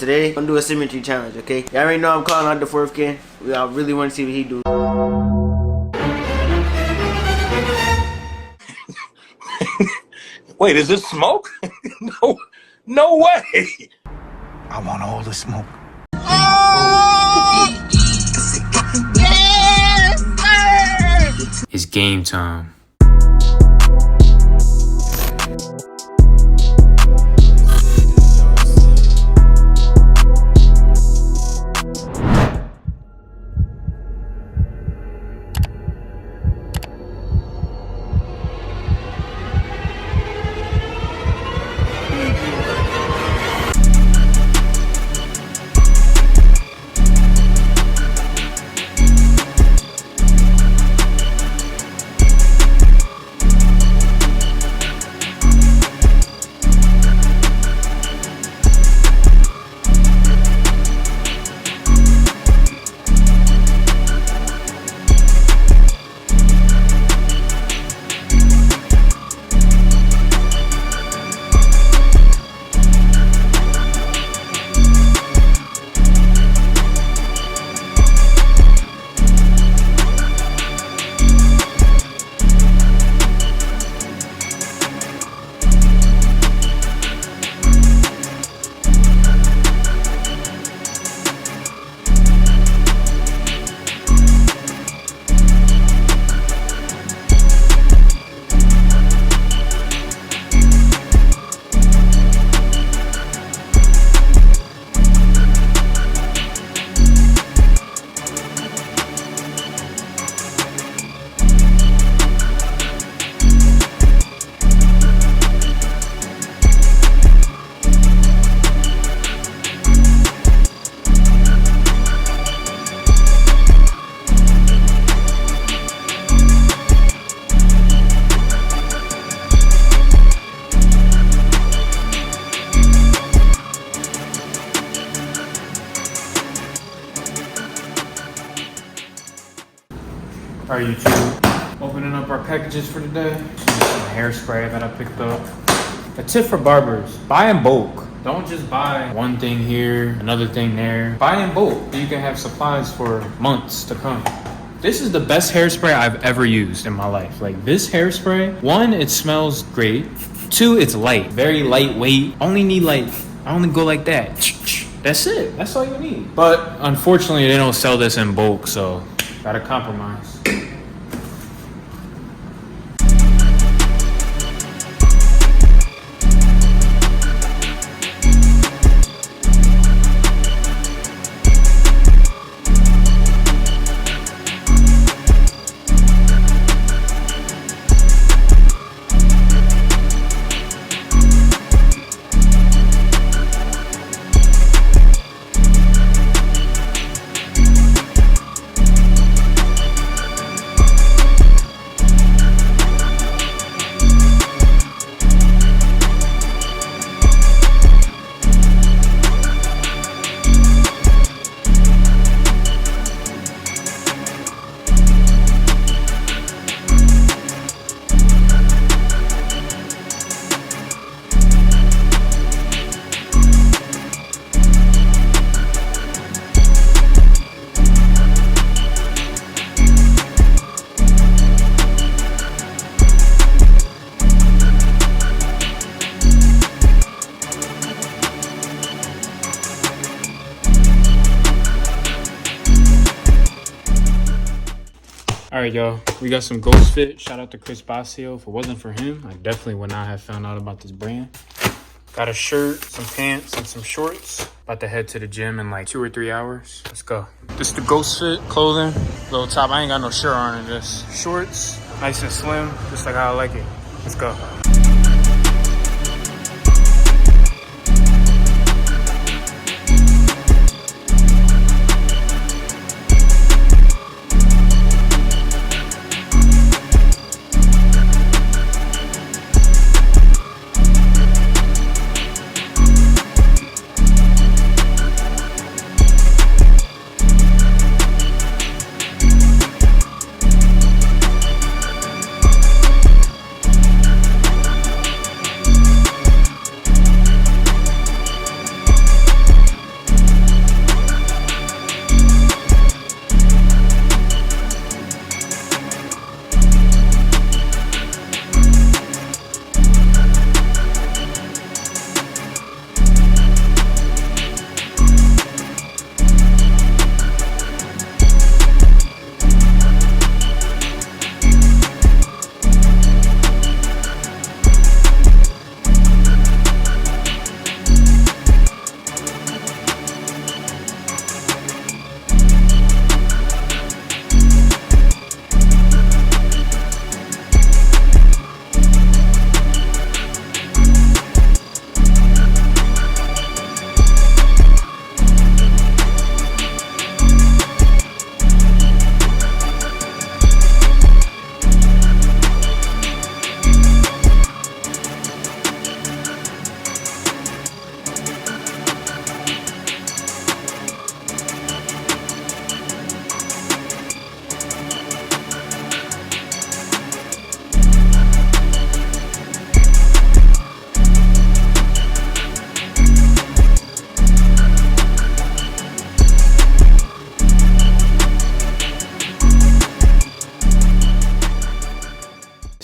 Today, I'm gonna do a symmetry challenge, okay? Y'all already know I'm calling out the fourth kid. I really want to see what he do. Wait, is this smoke? No way. I want all the smoke. It's game time. Alright, YouTube, opening up our packages for today. Some hairspray that I picked up. A tip for barbers, buy in bulk. Don't just buy one thing here, another thing there. Buy in bulk, you can have supplies for months to come. This is the best hairspray I've ever used in my life. Like this hairspray, one, it smells great. Two, it's light, very lightweight. I only go like that. That's it, that's all you need. But unfortunately, they don't sell this in bulk, so gotta compromise. Alright, y'all, we got some Ghost Fit. Shout out to Chris Basio. If it wasn't for him, I definitely would not have found out about this brand. Got a shirt, some pants, and some shorts. About to head to the gym in like 2 or 3 hours. Let's go. This is the Ghost Fit clothing. Little top, I ain't got no shirt on in this. Shorts, nice and slim, just like how I like it. Let's go.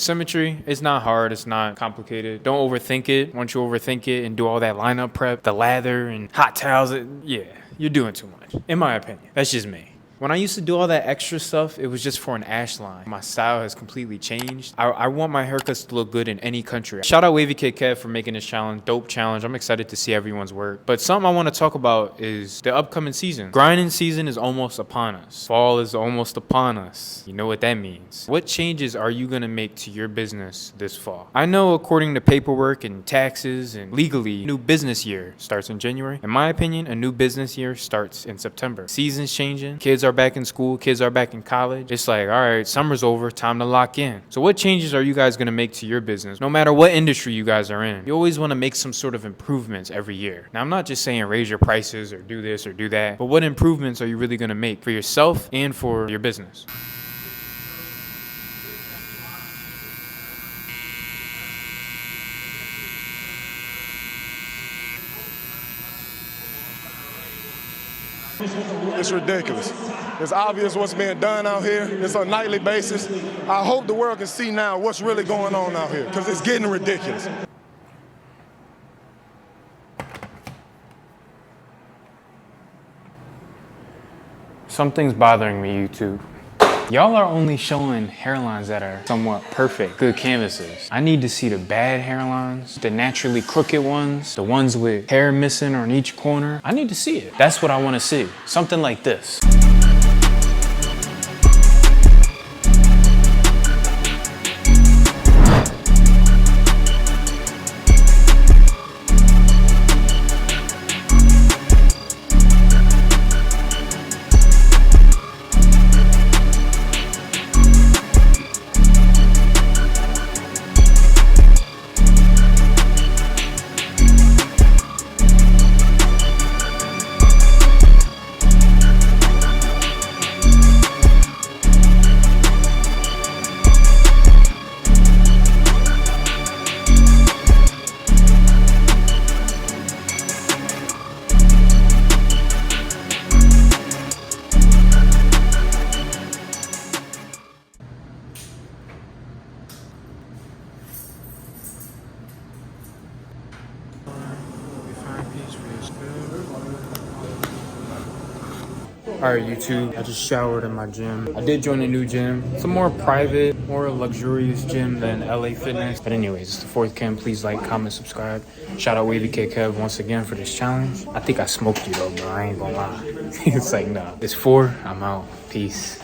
Symmetry, it's not hard, it's not complicated. Don't overthink it. Once you overthink it and do all that lineup prep, the lather and hot towels, yeah, you're doing too much, in my opinion. That's just me. When I used to do all that extra stuff, it was just for an ash line. My style has completely changed. I want my haircuts to look good in any country. Shout out Wavy Kid Kev for making this challenge. Dope challenge. I'm excited to see everyone's work. But something I want to talk about is the upcoming season. Grinding season is almost upon us. Fall is almost upon us. You know what that means. What changes are you going to make to your business this fall? I know according to paperwork and taxes and legally, new business year starts in January. In my opinion, a new business year starts in September. Season's changing. Kids are back in school, kids are back in college. It's like, all right, summer's over, time to lock in. So what changes are you guys going to make to your business? No matter what industry you guys are in, you always want to make some sort of improvements every year. Now, I'm not just saying raise your prices or do this or do that, but what improvements are you really going to make for yourself and for your business? It's ridiculous. It's obvious what's being done out here. It's on a nightly basis. I hope the world can see now what's really going on out here, because it's getting ridiculous. Something's bothering me, YouTube. Y'all are only showing hairlines that are somewhat perfect, good canvases. I need to see the bad hairlines, the naturally crooked ones, the ones with hair missing on each corner. I need to see it. That's what I want to see. Something like this. All right, YouTube, I just showered in my gym. I did join a new gym. It's a more private, more luxurious gym than LA Fitness. But anyways, it's the fourth Chem. Please like, comment, subscribe. Shout out Wavy Kid Kev once again for this challenge. I think I smoked you though, bro. I ain't gonna lie. It's like, nah. It's 4. I'm out. Peace.